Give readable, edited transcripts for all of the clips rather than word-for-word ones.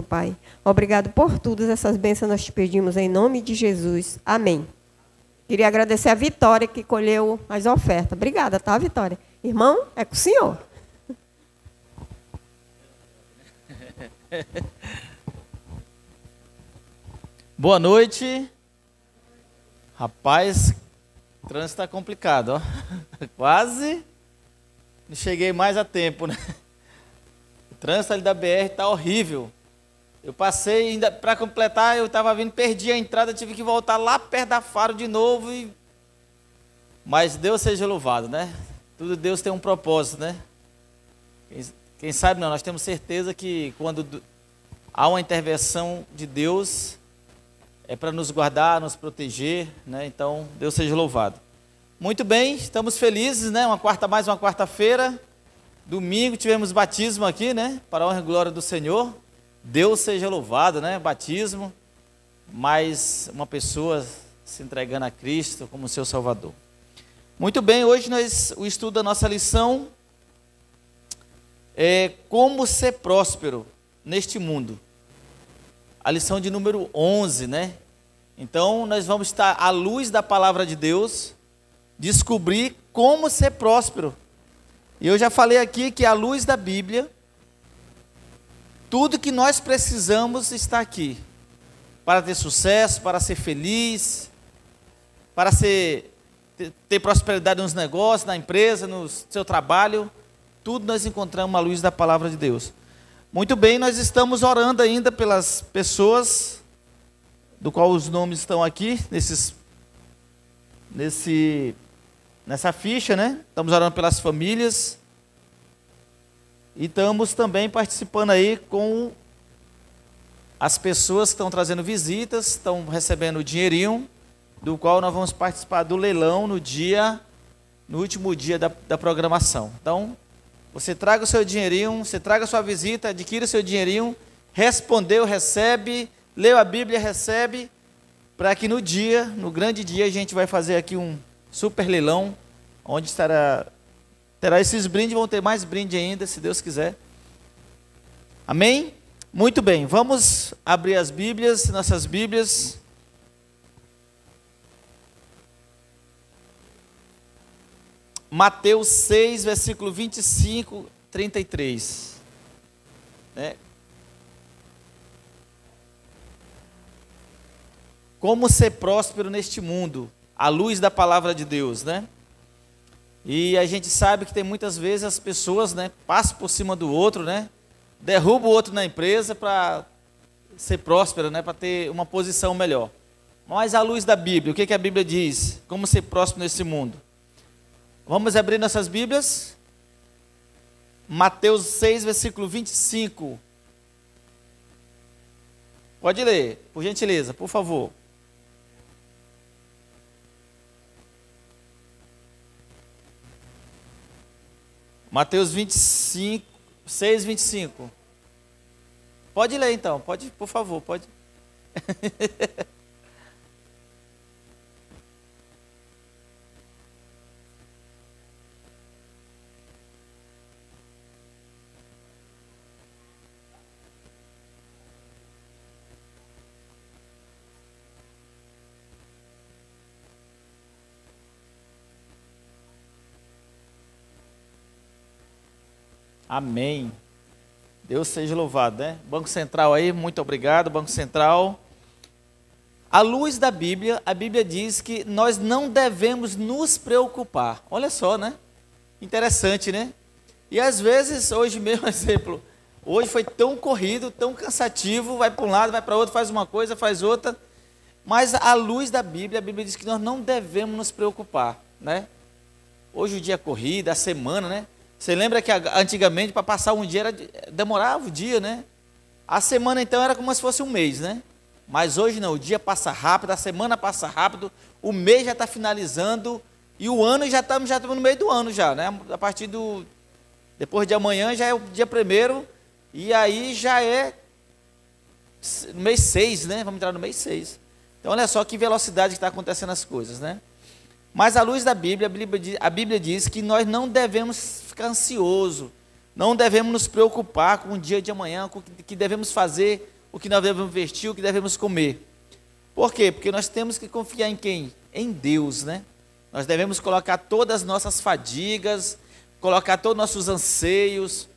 Pai. Obrigado por todas essas bênçãos, nós te pedimos em nome de Jesus. Amém. Queria agradecer a Vitória, que colheu as ofertas. Obrigada, tá, Vitória? Irmão, é com o senhor. Boa noite. Rapaz, o trânsito está complicado, ó. Quase não cheguei mais a tempo, né? O trânsito ali da BR está horrível. Eu passei, ainda para completar, eu estava vindo, perdi a entrada, tive que voltar lá perto da Faro de novo. Mas Deus seja louvado, né? Tudo Deus tem um propósito, né? Quem sabe não, nós temos certeza que quando há uma intervenção de Deus, é para nos guardar, nos proteger, né? Então, Deus seja louvado. Muito bem, estamos felizes, né? Mais uma quarta-feira. Domingo tivemos batismo aqui, né? Para a honra e glória do Senhor. Deus seja louvado, né? Batismo, mais uma pessoa se entregando a Cristo como seu Salvador. Muito bem, hoje o estudo da nossa lição é como ser próspero neste mundo. A lição de número 11, né? Então, nós vamos estar à luz da palavra de Deus, descobrir como ser próspero. E eu já falei aqui que à luz da Bíblia, tudo que nós precisamos está aqui. Para ter sucesso, para ser feliz, para ter prosperidade nos negócios, na empresa, no seu trabalho. Tudo nós encontramos à luz da palavra de Deus. Muito bem, nós estamos orando ainda pelas pessoas, do qual os nomes estão aqui, nessa ficha, né? Estamos orando pelas famílias. E estamos também participando aí com as pessoas que estão trazendo visitas, estão recebendo o dinheirinho, do qual nós vamos participar do leilão no último dia da programação. Então, você traga o seu dinheirinho, você traga a sua visita, adquira o seu dinheirinho, respondeu, recebe, leu a Bíblia, recebe, para que no grande dia, a gente vai fazer aqui um super leilão, onde terá esses brindes, vão ter mais brinde ainda, se Deus quiser. Amém? Muito bem, vamos abrir as Bíblias, nossas Bíblias. Mateus 6, versículo 25, 33. Né? Como ser próspero neste mundo, à luz da palavra de Deus, né? E a gente sabe que tem muitas vezes as pessoas, né, passam por cima do outro, né? Derrubam o outro na empresa para ser próspero, né, para ter uma posição melhor. Mas à luz da Bíblia, o que a Bíblia diz? Como ser próspero nesse mundo? Vamos abrir nossas Bíblias. Mateus 6, versículo 25. Pode ler, por gentileza, por favor. Mateus 25, 6, 25. Pode ler então, pode, por favor, pode. Amém. Deus seja louvado, né? Banco Central aí, muito obrigado, Banco Central. À luz da Bíblia, a Bíblia diz que nós não devemos nos preocupar. Olha só, né? Interessante, né? E às vezes, hoje mesmo, exemplo, hoje foi tão corrido, tão cansativo, vai para um lado, vai para outro, faz uma coisa, faz outra. Mas à luz da Bíblia, a Bíblia diz que nós não devemos nos preocupar, né? Hoje o dia é corrido, a semana, né? Você lembra que antigamente para passar um dia demorava o dia, né? A semana então era como se fosse um mês, né? Mas hoje não, o dia passa rápido, a semana passa rápido, o mês já está finalizando e o ano já estamos no meio do ano já, né? A partir depois de amanhã já é o dia 1º e aí já é mês 6, né? Vamos entrar no mês 6. Então olha só que velocidade que está acontecendo as coisas, né? Mas à luz da Bíblia, a Bíblia diz que nós não devemos ficar ansiosos, não devemos nos preocupar com o dia de amanhã, com o que devemos fazer o que nós devemos vestir, o que devemos comer. Por quê? Porque nós temos que confiar em quem? Em Deus, né? Nós devemos colocar todas as nossas fadigas, colocar todos os nossos anseios,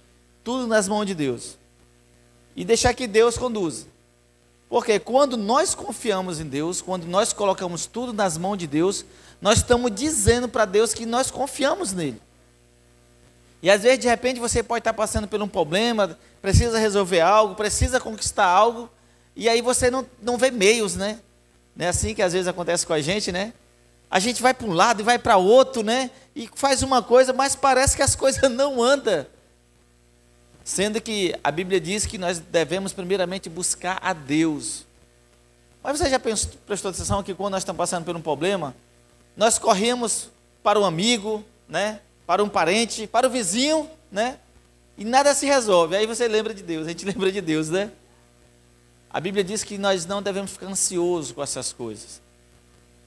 tudo nas mãos de Deus. E deixar que Deus conduza. Porque quando nós confiamos em Deus, quando nós colocamos tudo nas mãos de Deus, nós estamos dizendo para Deus que nós confiamos nele. E às vezes, de repente, você pode estar passando por um problema, precisa resolver algo, precisa conquistar algo, e aí você não vê meios, né? Não é assim que às vezes acontece com a gente, né? A gente vai para um lado e vai para outro, né? E faz uma coisa, mas parece que as coisas não andam. Sendo que a Bíblia diz que nós devemos primeiramente buscar a Deus. Mas você já prestou atenção que quando nós estamos passando por um problema, nós corremos para um amigo, né? Para um parente, para o vizinho, né? E nada se resolve. Aí você lembra de Deus, a gente lembra de Deus, né? A Bíblia diz que nós não devemos ficar ansiosos com essas coisas.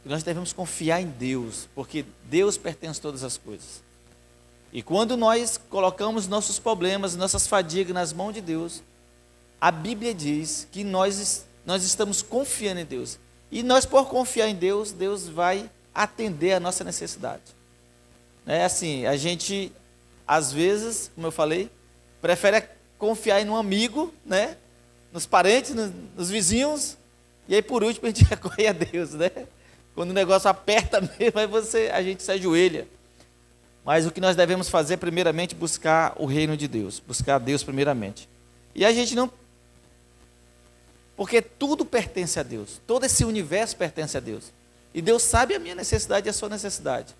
Nós devemos confiar em Deus, porque Deus pertence a todas as coisas. E quando nós colocamos nossos problemas, nossas fadigas nas mãos de Deus, a Bíblia diz que nós estamos confiando em Deus. E nós, por confiar em Deus, Deus vai atender a nossa necessidade. É assim, a gente, às vezes, como eu falei, prefere confiar em um amigo, né? Nos parentes, nos vizinhos, e aí por último a gente recorre a Deus, né? Quando o negócio aperta mesmo, aí a gente se ajoelha. Mas o que nós devemos fazer, primeiramente, buscar o reino de Deus, buscar a Deus primeiramente. E a gente não... Porque tudo pertence a Deus, todo esse universo pertence a Deus. E Deus sabe a minha necessidade e a sua necessidade.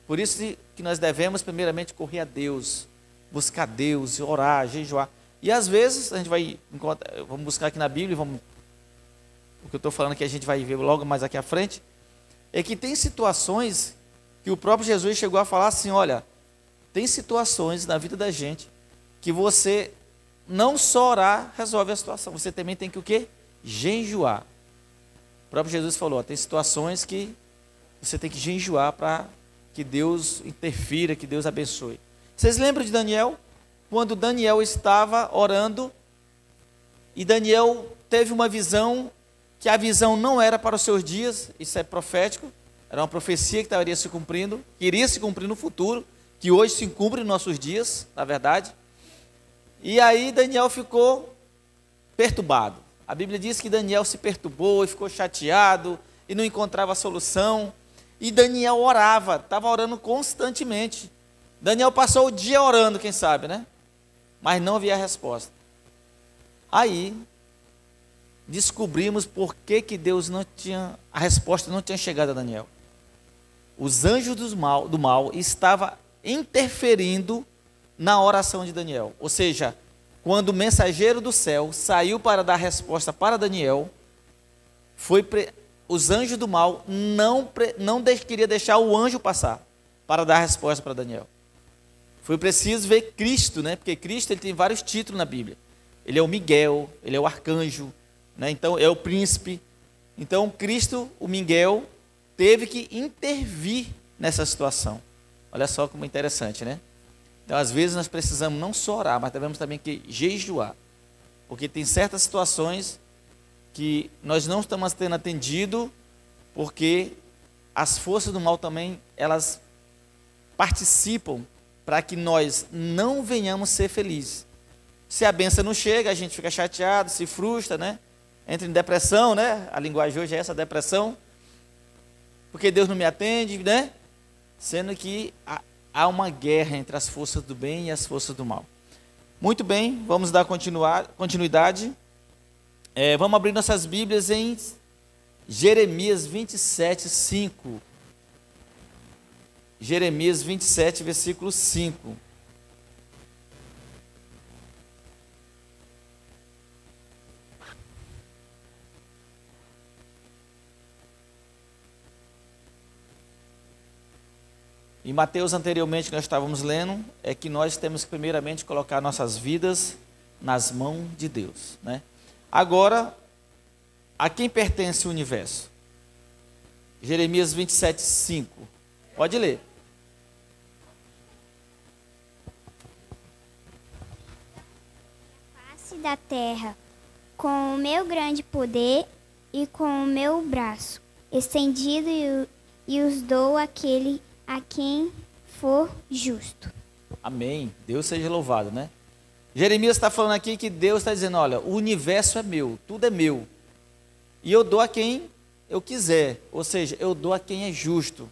Por isso que nós devemos, primeiramente, correr a Deus, buscar Deus, orar, jejuar. E às vezes, a gente vamos buscar aqui na Bíblia, o que eu estou falando que a gente vai ver logo mais aqui à frente, é que tem situações que o próprio Jesus chegou a falar assim, olha, tem situações na vida da gente que você não só orar resolve a situação, você também tem que o quê? Jejuar. O próprio Jesus falou, ó, tem situações que você tem que jejuar para que Deus interfira, que Deus abençoe. Vocês lembram de Daniel? Quando Daniel estava orando, e Daniel teve uma visão, que a visão não era para os seus dias, isso é profético, era uma profecia que estaria se cumprindo, que iria se cumprir no futuro, que hoje se cumpre nos nossos dias, na verdade. E aí Daniel ficou perturbado. A Bíblia diz que Daniel se perturbou e ficou chateado, e não encontrava solução. E Daniel orava, estava orando constantemente. Daniel passou o dia orando, quem sabe, né? Mas não havia resposta. Aí, descobrimos por que Deus não tinha, a resposta não tinha chegado a Daniel. Os anjos do mal estavam interferindo na oração de Daniel. Ou seja, quando o mensageiro do céu saiu para dar resposta para Daniel, os anjos do mal não queria deixar o anjo passar para dar resposta para Daniel. Foi preciso ver Cristo, né? Porque Cristo ele tem vários títulos na Bíblia. Ele é o Miguel, ele é o arcanjo, né? Então é o príncipe. Então Cristo, o Miguel, teve que intervir nessa situação. Olha só como é interessante, né? Então às vezes nós precisamos não só orar, mas devemos também que jejuar. Porque tem certas situações que nós não estamos tendo atendido, porque as forças do mal também, elas participam para que nós não venhamos ser felizes. Se a bênção não chega, a gente fica chateado, se frustra, né? Entra em depressão, né? A linguagem hoje é essa, depressão. Porque Deus não me atende, né? Sendo que há uma guerra entre as forças do bem e as forças do mal. Muito bem, vamos dar continuidade. Vamos abrir nossas Bíblias em Jeremias 27, 5. Jeremias 27, versículo 5. Em Mateus, anteriormente, que nós estávamos lendo, é que nós temos que primeiramente colocar nossas vidas nas mãos de Deus, né? Agora, a quem pertence o universo? Jeremias 27, 5. Pode ler. Face da terra, com o meu grande poder e com o meu braço estendido e os dou àquele a quem for justo. Amém. Deus seja louvado, né? Jeremias está falando aqui que Deus está dizendo, olha, o universo é meu, tudo é meu. E eu dou a quem eu quiser, ou seja, eu dou a quem é justo.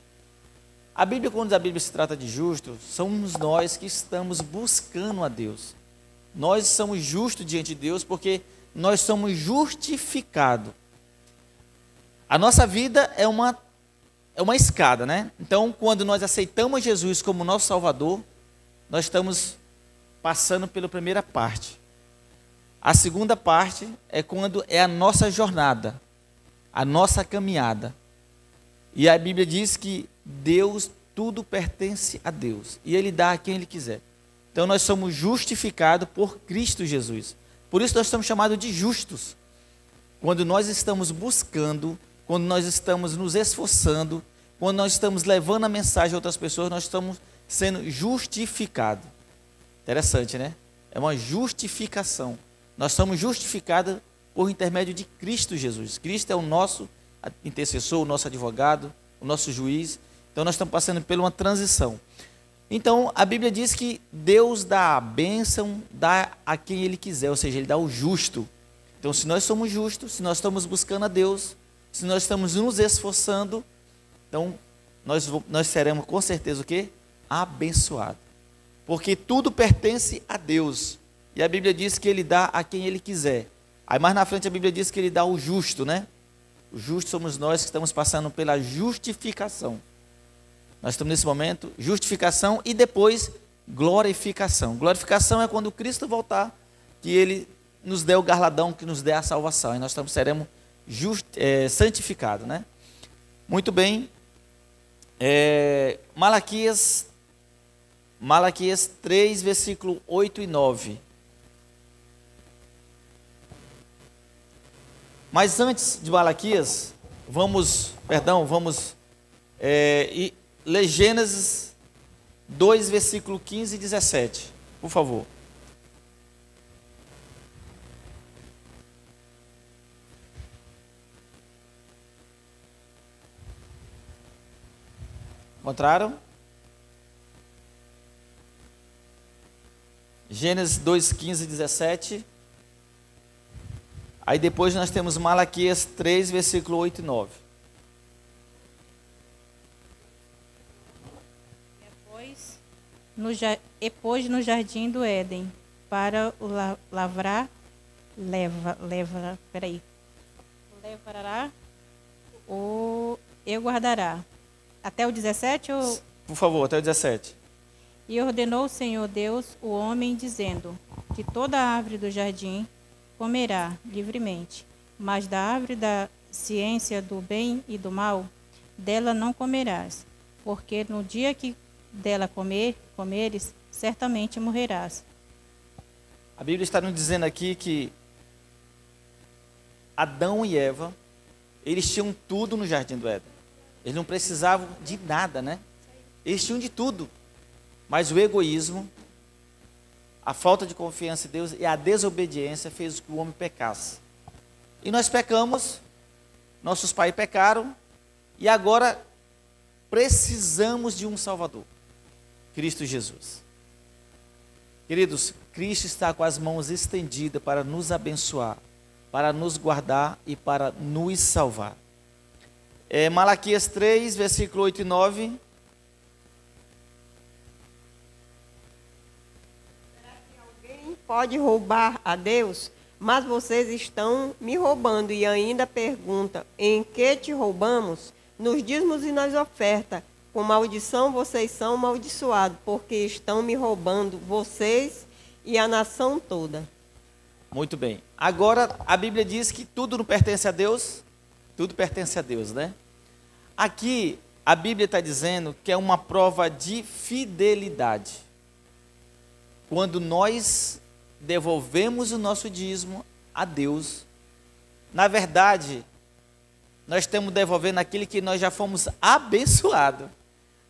A Bíblia, quando a Bíblia se trata de justo, somos nós que estamos buscando a Deus. Nós somos justos diante de Deus porque nós somos justificados. A nossa vida é uma escada, né? Então, quando nós aceitamos Jesus como nosso Salvador, nós estamos passando pela primeira parte. A segunda parte é quando é a nossa jornada, a nossa caminhada. E a Bíblia diz que Deus, tudo pertence a Deus. E Ele dá a quem Ele quiser. Então nós somos justificados por Cristo Jesus. Por isso nós estamos chamados de justos. Quando nós estamos buscando, quando nós estamos nos esforçando, quando nós estamos levando a mensagem a outras pessoas, nós estamos sendo justificados. Interessante, né? É uma justificação. Nós somos justificados por intermédio de Cristo Jesus. Cristo é o nosso intercessor, o nosso advogado, o nosso juiz. Então nós estamos passando por uma transição. Então a Bíblia diz que Deus dá a bênção, dá a quem Ele quiser, ou seja, Ele dá o justo. Então se nós somos justos, se nós estamos buscando a Deus, se nós estamos nos esforçando, então nós seremos com certeza o quê? Abençoados. Porque tudo pertence a Deus. E a Bíblia diz que Ele dá a quem Ele quiser. Aí mais na frente a Bíblia diz que Ele dá o justo, né? O justo somos nós que estamos passando pela justificação. Nós estamos nesse momento, justificação e depois glorificação. Glorificação é quando Cristo voltar, que Ele nos dê o galardão, que nos dê a salvação. E nós seremos santificados, né? Muito bem. Malaquias 3, versículo 8 e 9. Mas antes de Malaquias, vamos ler Gênesis 2, versículo 15 e 17, por favor. Encontraram? Gênesis 2, 15 e 17. Aí depois nós temos Malaquias 3, versículo 8 e 9. Depois no jardim do Éden, para o lavrará e guardará. Até o 17? Por favor, até o 17. E ordenou o Senhor Deus o homem, dizendo, que toda árvore do jardim comerá livremente, mas da árvore da ciência do bem e do mal, dela não comerás, porque no dia que dela comeres, certamente morrerás. A Bíblia está nos dizendo aqui que Adão e Eva, eles tinham tudo no jardim do Éden. Eles não precisavam de nada, né? Eles tinham de tudo. Mas o egoísmo, a falta de confiança em Deus e a desobediência fez com que o homem pecasse. E nós pecamos, nossos pais pecaram, e agora precisamos de um Salvador, Cristo Jesus. Queridos, Cristo está com as mãos estendidas para nos abençoar, para nos guardar e para nos salvar. Malaquias 3, versículo 8 e 9. Pode roubar a Deus, mas vocês estão me roubando e ainda perguntam, em que te roubamos? Nos dízimos e nas ofertas. Com maldição vocês são amaldiçoados, porque estão me roubando, vocês e a nação toda. Muito bem. Agora a Bíblia diz que tudo não pertence a Deus, tudo pertence a Deus, né? Aqui a Bíblia está dizendo que é uma prova de fidelidade. Quando nós devolvemos o nosso dízimo a Deus, na verdade, nós estamos devolvendo aquilo que nós já fomos abençoados.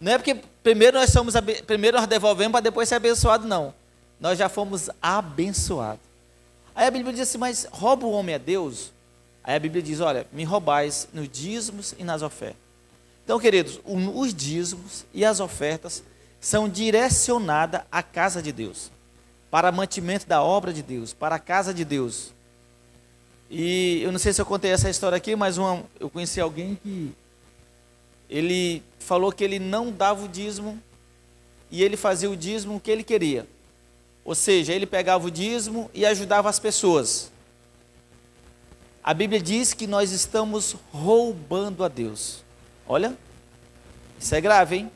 Não é porque primeiro nós devolvemos para depois ser abençoado, não. Nós já fomos abençoados. Aí a Bíblia diz assim, mas rouba o homem a Deus? Aí a Bíblia diz, olha, me roubais nos dízimos e nas ofertas. Então, queridos, os dízimos e as ofertas são direcionadas à casa de Deus, para mantimento da obra de Deus, para a casa de Deus. E eu não sei se eu contei essa história aqui, mas eu conheci alguém que ele falou que ele não dava o dízimo e ele fazia o dízimo que ele queria. Ou seja, ele pegava o dízimo e ajudava as pessoas. A Bíblia diz que nós estamos roubando a Deus. Olha, isso é grave, hein?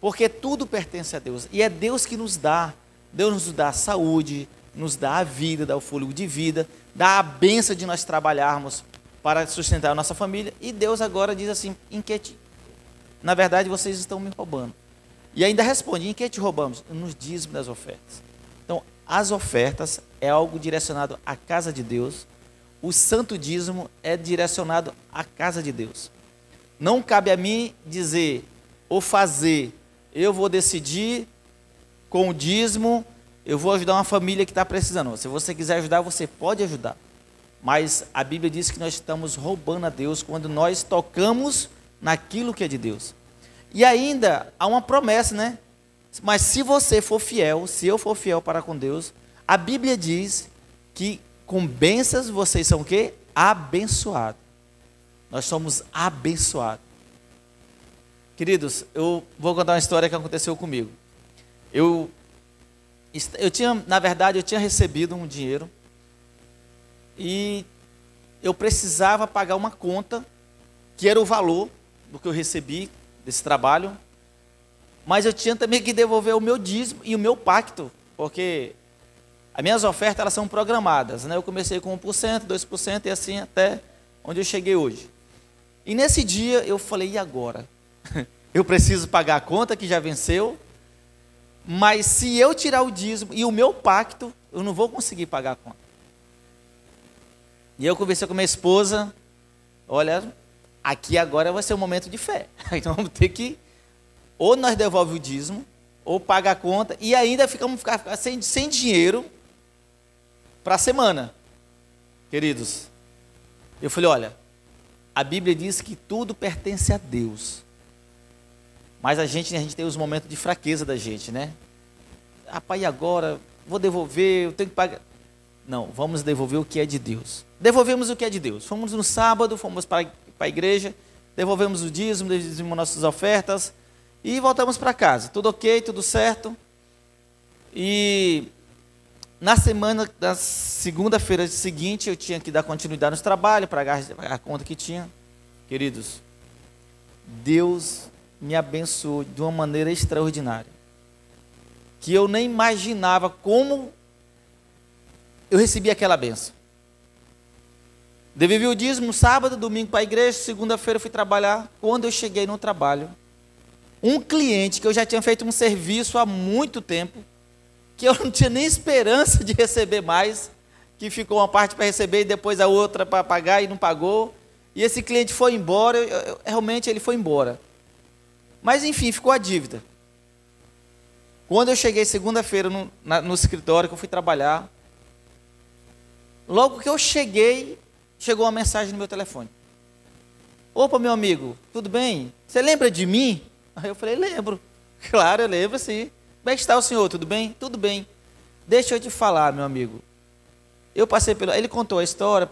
Porque tudo pertence a Deus. E é Deus que nos dá. Deus nos dá a saúde, nos dá a vida, dá o fôlego de vida, dá a bênção de nós trabalharmos para sustentar a nossa família. E Deus agora diz assim, na verdade vocês estão me roubando. E ainda responde, em que te roubamos? Nos dízimos das ofertas. Então, as ofertas é algo direcionado à casa de Deus. O santo dízimo é direcionado à casa de Deus. Não cabe a mim dizer ou fazer, eu vou decidir com o dízimo, eu vou ajudar uma família que está precisando. Se você quiser ajudar, você pode ajudar. Mas a Bíblia diz que nós estamos roubando a Deus quando nós tocamos naquilo que é de Deus. E ainda há uma promessa, né? Mas se você for fiel, se eu for fiel para com Deus, a Bíblia diz que com bênçãos vocês são o quê? Abençoados. Nós somos abençoados. Queridos, eu vou contar uma história que aconteceu comigo. Eu tinha, na verdade, eu tinha recebido um dinheiro e eu precisava pagar uma conta que era o valor do que eu recebi desse trabalho, mas eu tinha também que devolver o meu dízimo e o meu pacto, porque as minhas ofertas elas são programadas, né? Eu comecei com 1%, 2% e assim até onde eu cheguei hoje. E nesse dia eu falei, e agora? Eu preciso pagar a conta que já venceu, mas se eu tirar o dízimo e o meu pacto, eu não vou conseguir pagar a conta. E eu conversei com minha esposa, olha, aqui agora vai ser um momento de fé. Então vamos ter que, ou nós devolvemos o dízimo, ou paga a conta, e ainda ficar sem dinheiro para a semana. Queridos, eu falei, olha, a Bíblia diz que tudo pertence a Deus. Mas a gente tem os momentos de fraqueza da gente, né? Rapaz, e agora? Vou devolver, eu tenho que pagar. Não, vamos devolver o que é de Deus. Devolvemos o que é de Deus. Fomos no sábado, fomos para a igreja, devolvemos o dízimo, dizimos nossas ofertas e voltamos para casa. Tudo ok, tudo certo. E na segunda-feira seguinte, eu tinha que dar continuidade nos trabalhos, pagar a conta que tinha. Queridos, Deus me abençoou de uma maneira extraordinária, que eu nem imaginava como eu recebi aquela bênção. Devolvi o dízimo no sábado, domingo para a igreja, segunda-feira fui trabalhar. Quando eu cheguei no trabalho, um cliente que eu já tinha feito um serviço há muito tempo, que eu não tinha nem esperança de receber mais, que ficou uma parte para receber e depois a outra para pagar e não pagou, e esse cliente foi embora, realmente ele foi embora. Mas enfim, ficou a dívida. Quando eu cheguei segunda-feira no escritório que eu fui trabalhar, logo que eu cheguei, chegou uma mensagem no meu telefone. Opa, meu amigo, tudo bem? Você lembra de mim? Aí eu falei, lembro. Claro, eu lembro sim. Como é que está o senhor? Tudo bem? Tudo bem. Deixa eu te falar, meu amigo. Eu passei pelo... Ele contou a história,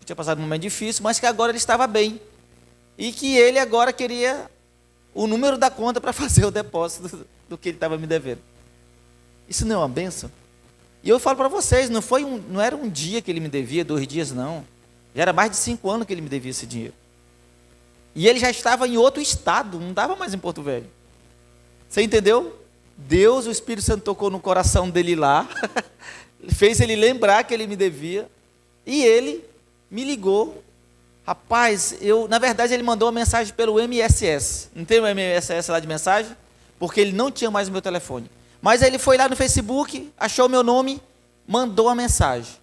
tinha passado um momento difícil, mas que agora ele estava bem. E que ele agora queria o número da conta para fazer o depósito do que ele estava me devendo. Isso não é uma bênção? E eu falo para vocês, não era um dia que ele me devia, 2 dias não. Já era mais de 5 anos que ele me devia esse dinheiro. E ele já estava em outro estado, não estava mais em Porto Velho. Você entendeu? Deus, o Espírito Santo tocou no coração dele lá, fez ele lembrar que ele me devia, e ele me ligou. Rapaz, na verdade ele mandou uma mensagem pelo MSS. Não tem o MSS lá de mensagem? Porque ele não tinha mais o meu telefone. Mas aí ele foi lá no Facebook, achou meu nome, mandou a mensagem.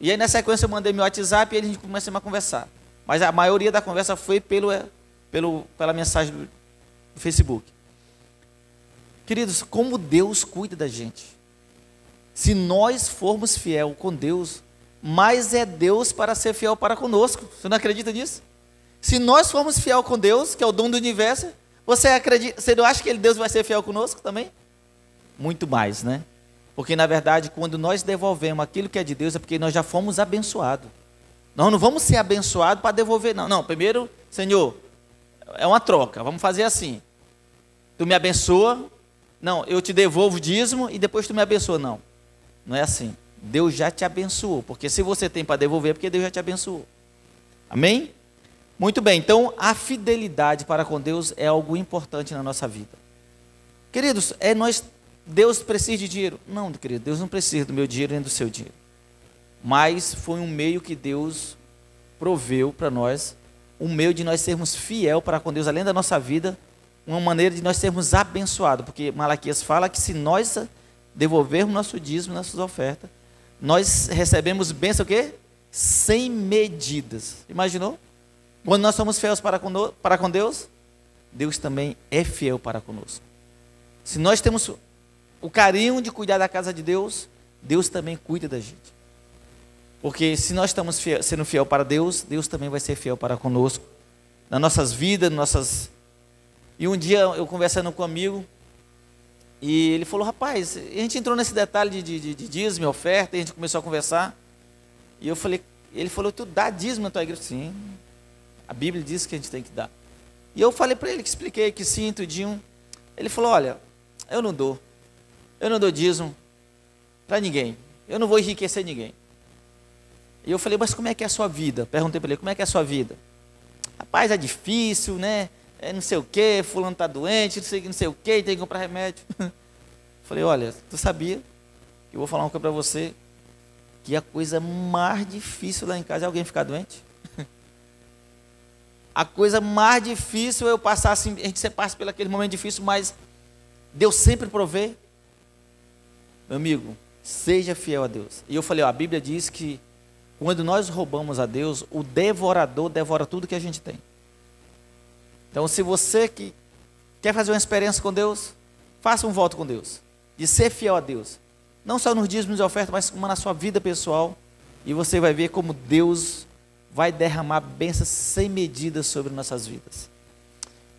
E aí na sequência eu mandei meu WhatsApp e a gente começou a conversar. Mas a maioria da conversa foi pela mensagem do Facebook. Queridos, como Deus cuida da gente. Se nós formos fiel com Deus, mais é Deus para ser fiel para conosco. Você não acredita nisso? Se nós formos fiel com Deus, que é o dono do universo, você não acha que Deus vai ser fiel conosco também? Muito mais, né? Porque, na verdade, quando nós devolvemos aquilo que é de Deus, é porque nós já fomos abençoados. Nós não vamos ser abençoados para devolver, não. Não, primeiro, Senhor, é uma troca, vamos fazer assim. Tu me abençoa, não, eu te devolvo o dízimo e depois tu me abençoa. Não, não é assim. Deus já te abençoou, porque se você tem para devolver, é porque Deus já te abençoou. Amém? Muito bem, então a fidelidade para com Deus é algo importante na nossa vida. Queridos, Deus precisa de dinheiro? Não, querido, Deus não precisa do meu dinheiro nem do seu dinheiro. Mas foi um meio que Deus proveu para nós, um meio de nós sermos fiel para com Deus, além da nossa vida, uma maneira de nós sermos abençoados, porque Malaquias fala que se nós devolvermos nosso dízimo, nossas ofertas, nós recebemos bênção o quê? Sem medidas. Imaginou? Quando nós somos fiéis para com Deus, Deus também é fiel para conosco. Se nós temos o carinho de cuidar da casa de Deus, Deus também cuida da gente. Porque se nós estamos sendo fiel para Deus, Deus também vai ser fiel para conosco, nas nossas vidas, E um dia eu conversando com um amigo, e ele falou, rapaz, a gente entrou nesse detalhe de dízimo, oferta, e a gente começou a conversar, e ele falou, tu dá dízimo na tua igreja? Sim, a Bíblia diz que a gente tem que dar. E eu falei para ele, que expliquei que sim, tudinho. Ele falou, olha, eu não dou dízimo para ninguém, eu não vou enriquecer ninguém. E eu falei, mas como é que é a sua vida? Perguntei para ele, como é que é a sua vida? Rapaz, é difícil, né? Não sei o que, fulano está doente, não sei o que, tem que comprar remédio. Falei, olha, tu sabia que eu vou falar uma coisa para você, que a coisa mais difícil lá em casa é alguém ficar doente? A coisa mais difícil é eu passar assim, a gente sempre passa por aquele momento difícil, mas Deus sempre provê. Meu amigo, seja fiel a Deus. E eu falei, a Bíblia diz que quando nós roubamos a Deus, o devorador devora tudo que a gente tem. Então, se você que quer fazer uma experiência com Deus, faça um voto com Deus, de ser fiel a Deus. Não só nos dízimos e ofertas, mas como na sua vida pessoal. E você vai ver como Deus vai derramar bênçãos sem medida sobre nossas vidas.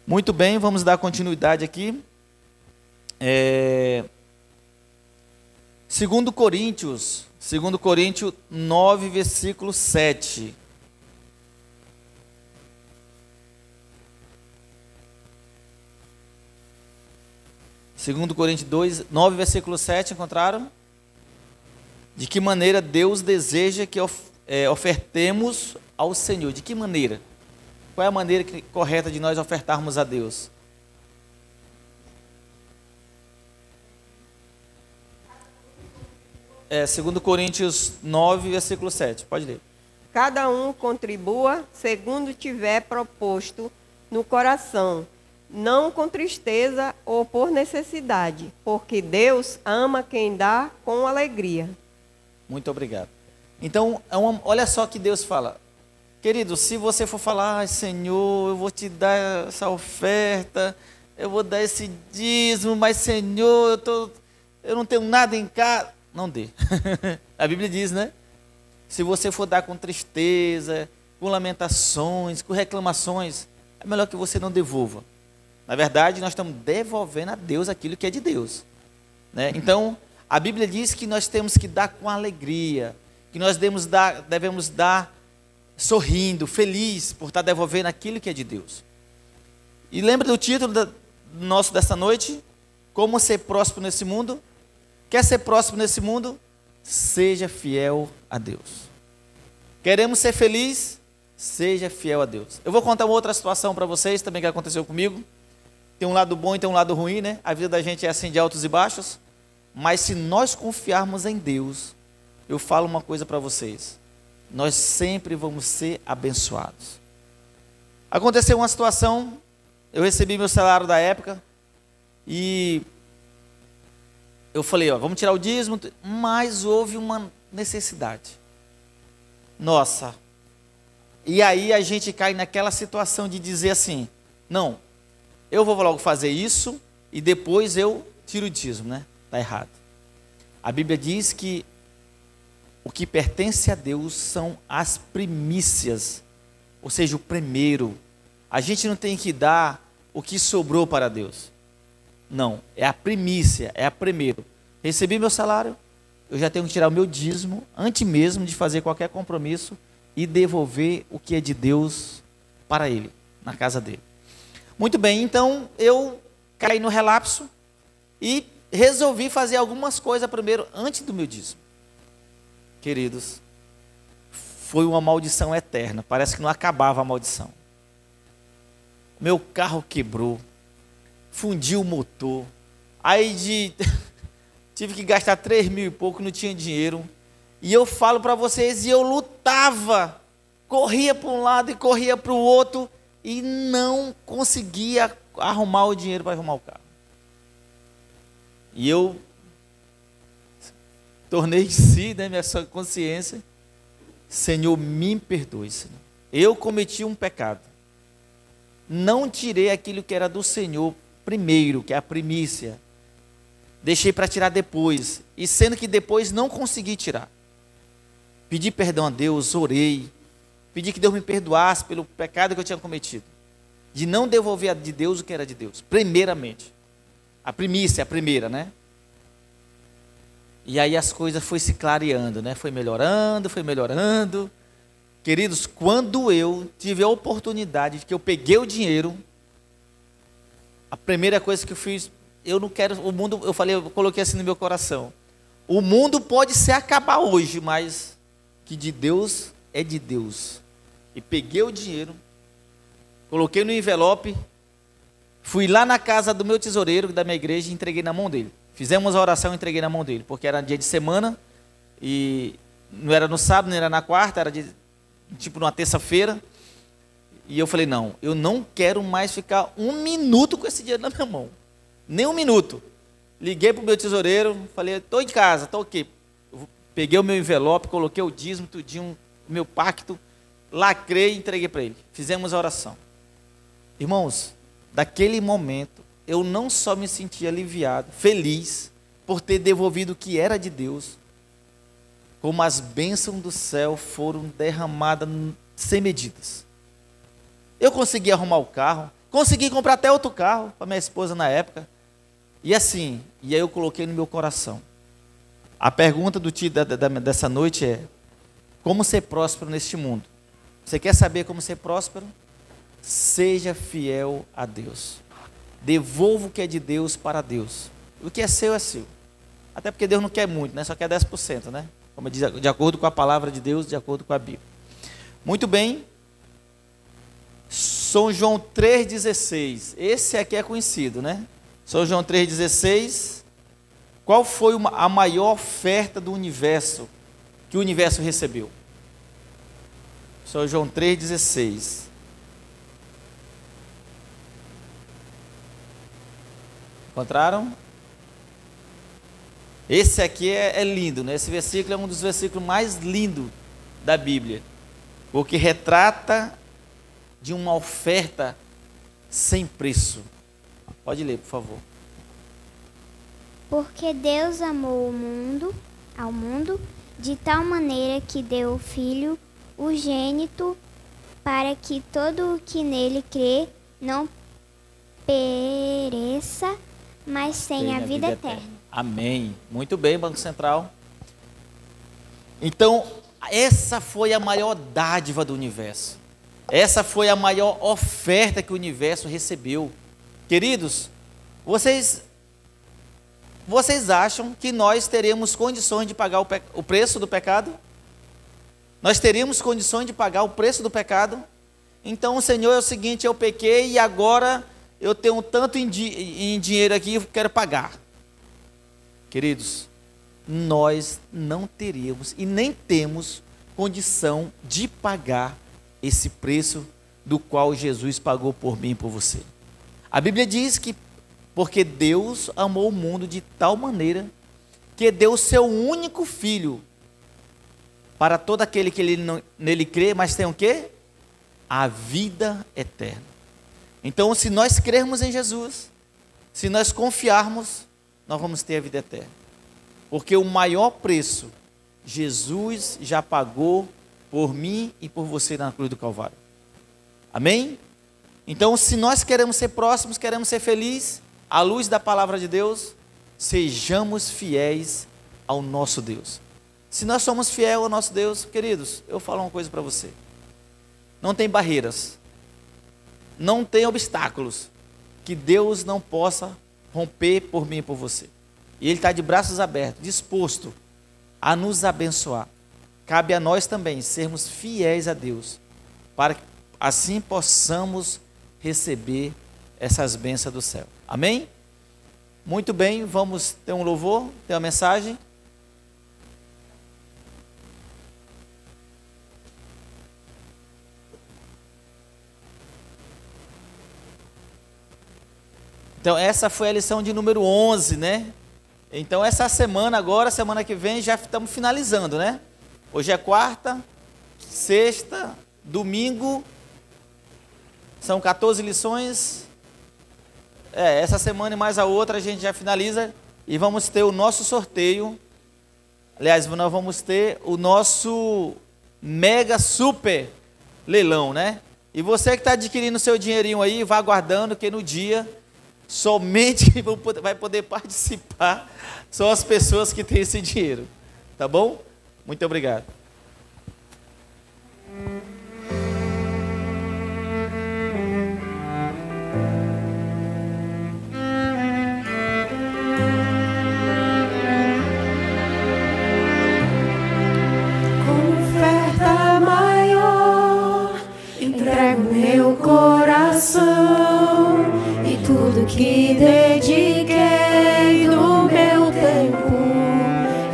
Muito bem, vamos dar continuidade aqui. 2 Coríntios 9, versículo 7. Segundo Coríntios 9, versículo 7, encontraram? De que maneira Deus deseja que ofertemos ao Senhor? De que maneira? Qual é a maneira correta de nós ofertarmos a Deus? Segundo Coríntios 9, versículo 7, pode ler. Cada um contribua segundo tiver proposto no coração, não com tristeza ou por necessidade, porque Deus ama quem dá com alegria. Muito obrigado. Então, olha só que Deus fala. Querido, se você for falar, Senhor, eu vou te dar essa oferta, eu vou dar esse dízimo, mas Senhor, eu não tenho nada em casa. Não dê. A Bíblia diz, né? Se você for dar com tristeza, com lamentações, com reclamações, é melhor que você não devolva. Na verdade, nós estamos devolvendo a Deus aquilo que é de Deus, né? Então, a Bíblia diz que nós temos que dar com alegria, que nós devemos dar sorrindo, feliz por estar devolvendo aquilo que é de Deus. E lembra do título nosso dessa noite? Como ser próspero nesse mundo? Quer ser próspero nesse mundo? Seja fiel a Deus. Queremos ser felizes? Seja fiel a Deus. Eu vou contar uma outra situação para vocês também que aconteceu comigo. Tem um lado bom e tem um lado ruim, né? A vida da gente é assim de altos e baixos. Mas se nós confiarmos em Deus, eu falo uma coisa para vocês. Nós sempre vamos ser abençoados. Aconteceu uma situação, eu recebi meu salário da época e eu falei, vamos tirar o dízimo, mas houve uma necessidade. Nossa. E aí a gente cai naquela situação de dizer assim, não, eu vou logo fazer isso e depois eu tiro o dízimo, né? Está errado. A Bíblia diz que o que pertence a Deus são as primícias, ou seja, o primeiro. A gente não tem que dar o que sobrou para Deus. Não, é a primícia, é a primeiro. Recebi meu salário, eu já tenho que tirar o meu dízimo, antes mesmo de fazer qualquer compromisso, e devolver o que é de Deus para Ele, na casa dele. Muito bem, então eu caí no relapso e resolvi fazer algumas coisas primeiro, antes do meu dízimo. Queridos, foi uma maldição eterna, parece que não acabava a maldição. Meu carro quebrou, fundiu o motor, aí tive que gastar 3 mil e pouco, não tinha dinheiro. E eu falo para vocês, e eu lutava, corria para um lado e corria para o outro, e não conseguia arrumar o dinheiro para arrumar o carro. E eu tornei em si, né, minha consciência, Senhor, me perdoe, Senhor. Eu cometi um pecado. Não tirei aquilo que era do Senhor primeiro, que é a primícia. Deixei para tirar depois. E sendo que depois não consegui tirar. Pedi perdão a Deus, orei. Pedi que Deus me perdoasse pelo pecado que eu tinha cometido. De não devolver de Deus o que era de Deus. Primeiramente. A primícia, a primeira, né? E aí as coisas foi se clareando, né? Foi melhorando, foi melhorando. Queridos, quando eu tive a oportunidade de que eu peguei o dinheiro, a primeira coisa que eu fiz, eu não quero, o mundo, eu coloquei assim no meu coração. O mundo pode se acabar hoje, mas que de Deus é de Deus. E peguei o dinheiro, coloquei no envelope, fui lá na casa do meu tesoureiro, da minha igreja, e entreguei na mão dele. Fizemos a oração e entreguei na mão dele, porque era dia de semana, e não era no sábado, não era na quarta, era tipo numa terça-feira. E eu falei, não, eu não quero mais ficar 1 minuto com esse dinheiro na minha mão. Nem 1 minuto. Liguei para o meu tesoureiro, falei, estou em casa, estou aqui. Peguei o meu envelope, coloquei o dízimo, tudinho, o meu pacto, lacrei e entreguei para ele. Fizemos a oração. Irmãos, daquele momento, eu não só me senti aliviado, feliz, por ter devolvido o que era de Deus, como as bênçãos do céu foram derramadas sem medidas. Eu consegui arrumar o carro, consegui comprar até outro carro para minha esposa na época. E assim, e aí eu coloquei no meu coração. A pergunta dessa noite é: como ser próspero neste mundo? Você quer saber como ser próspero? Seja fiel a Deus. Devolva o que é de Deus para Deus. O que é seu é seu. Até porque Deus não quer muito, né? Só quer 10%, né? Como diz, de acordo com a palavra de Deus, de acordo com a Bíblia. Muito bem. São João 3,16. Esse aqui é conhecido, né? São João 3,16. Qual foi a maior oferta do universo que o universo recebeu? São João 3,16. Encontraram? Esse aqui é lindo, né? Esse versículo é um dos versículos mais lindos da Bíblia, porque retrata de uma oferta sem preço. Pode ler, por favor. Porque Deus amou ao mundo, de tal maneira que deu o Filho unigênito, para que todo o que nele crê não pereça, mas tenha a vida eterna. Amém. Muito bem, Banco Central. Então, essa foi a maior dádiva do universo. Essa foi a maior oferta que o universo recebeu. Queridos, vocês acham que nós teremos condições de pagar o preço do pecado? Nós teríamos condições de pagar o preço do pecado? Então, Senhor, é o seguinte, eu pequei e agora eu tenho tanto em dinheiro aqui, eu quero pagar. Queridos, nós não teríamos e nem temos condição de pagar esse preço do qual Jesus pagou por mim e por você. A Bíblia diz que porque Deus amou o mundo de tal maneira que deu o seu único filho para todo aquele que nele crê, mas tem o quê? A vida eterna. Então, se nós crermos em Jesus, se nós confiarmos, nós vamos ter a vida eterna. Porque o maior preço, Jesus já pagou por mim e por você na cruz do Calvário. Amém? Então, se nós queremos ser próximos, queremos ser felizes, à luz da palavra de Deus, sejamos fiéis ao nosso Deus. Se nós somos fiéis ao nosso Deus, queridos, eu falo uma coisa para você. Não tem barreiras, não tem obstáculos que Deus não possa romper por mim e por você. E Ele está de braços abertos, disposto a nos abençoar. Cabe a nós também sermos fiéis a Deus, para que assim possamos receber essas bênçãos do céu. Amém? Muito bem, vamos ter um louvor, ter uma mensagem. Então, essa foi a lição de número 11, né? Então, essa semana agora, semana que vem, já estamos finalizando, né? Hoje é quarta, sexta, domingo, são 14 lições. Essa semana e mais a outra a gente já finaliza e vamos ter o nosso sorteio. Aliás, nós vamos ter o nosso mega super leilão, né? E você que está adquirindo seu dinheirinho aí, vá aguardando que no dia somente vai poder participar são as pessoas que têm esse dinheiro. Tá bom? Muito obrigado. Meu coração e tudo que dediquei do meu tempo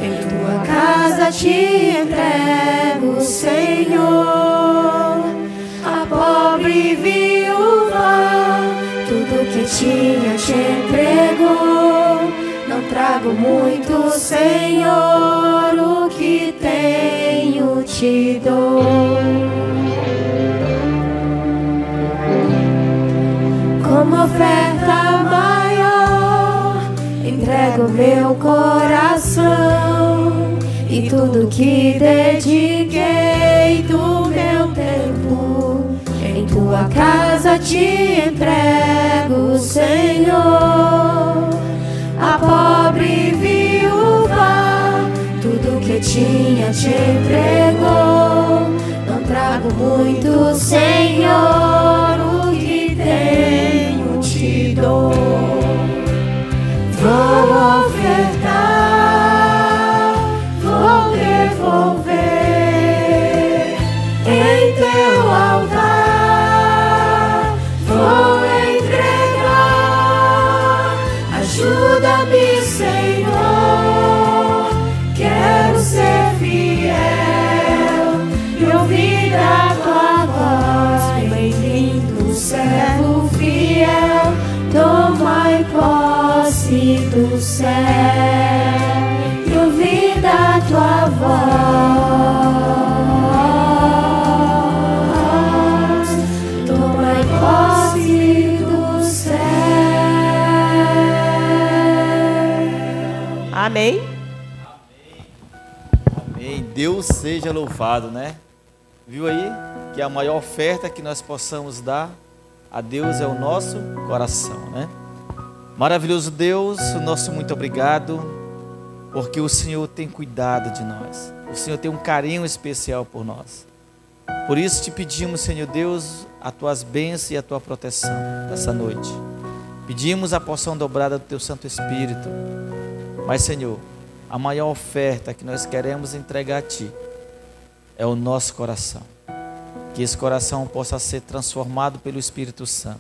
em tua casa te entrego, Senhor. A pobre viúva tudo que tinha te entregou. Não trago muito, Senhor, o que tenho te dou. Como oferta maior, entrego meu coração e tudo que dediquei do meu tempo em tua casa te entrego, Senhor. A pobre viúva tudo que tinha te entregou. Não trago muito, Senhor, o que tenho te dou. Vou ofertar, vou devolver em teu altar. Vou entregar, ajuda-me, Senhor. Quero ser fiel e ouvir a tua voz. Bem-vindo, servo fiel, tomai posse do céu e ouvir a tua voz. Tomai posse do céu. Amém? Amém. Deus seja louvado, né? Viu aí que a maior oferta que nós possamos dar a Deus é o nosso coração, né? Maravilhoso Deus, o nosso muito obrigado, porque o Senhor tem cuidado de nós. O Senhor tem um carinho especial por nós. Por isso te pedimos, Senhor Deus, as tuas bênçãos e a tua proteção nessa noite. Pedimos a porção dobrada do teu Santo Espírito. Mas, Senhor, a maior oferta que nós queremos entregar a Ti é o nosso coração. Que esse coração possa ser transformado pelo Espírito Santo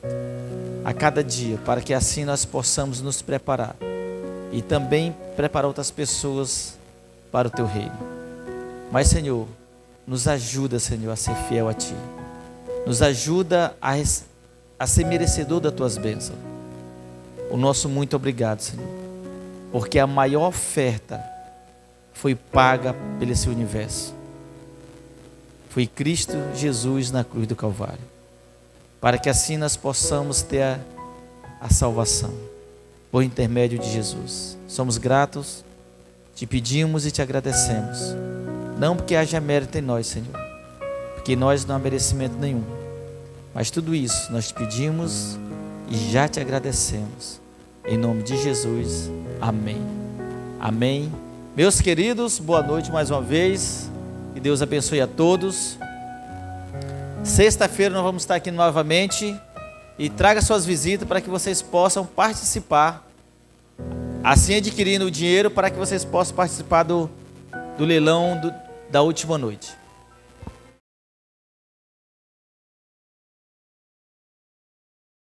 a cada dia, para que assim nós possamos nos preparar e também preparar outras pessoas para o Teu reino. Mas, Senhor, nos ajuda, Senhor, a ser fiel a Ti. Nos ajuda a ser merecedor das Tuas bênçãos. O nosso muito obrigado, Senhor, porque a maior oferta foi paga pelo esse universo. Foi Cristo Jesus na cruz do Calvário, para que assim nós possamos ter a salvação por intermédio de Jesus. Somos gratos, te pedimos e te agradecemos. Não porque haja mérito em nós, Senhor, porque nós não há merecimento nenhum. Mas tudo isso nós te pedimos e já te agradecemos. Em nome de Jesus, amém. Amém. Meus queridos, boa noite mais uma vez. Que Deus abençoe a todos. Sexta-feira nós vamos estar aqui novamente. E traga suas visitas para que vocês possam participar. Assim adquirindo o dinheiro para que vocês possam participar do leilão da última noite.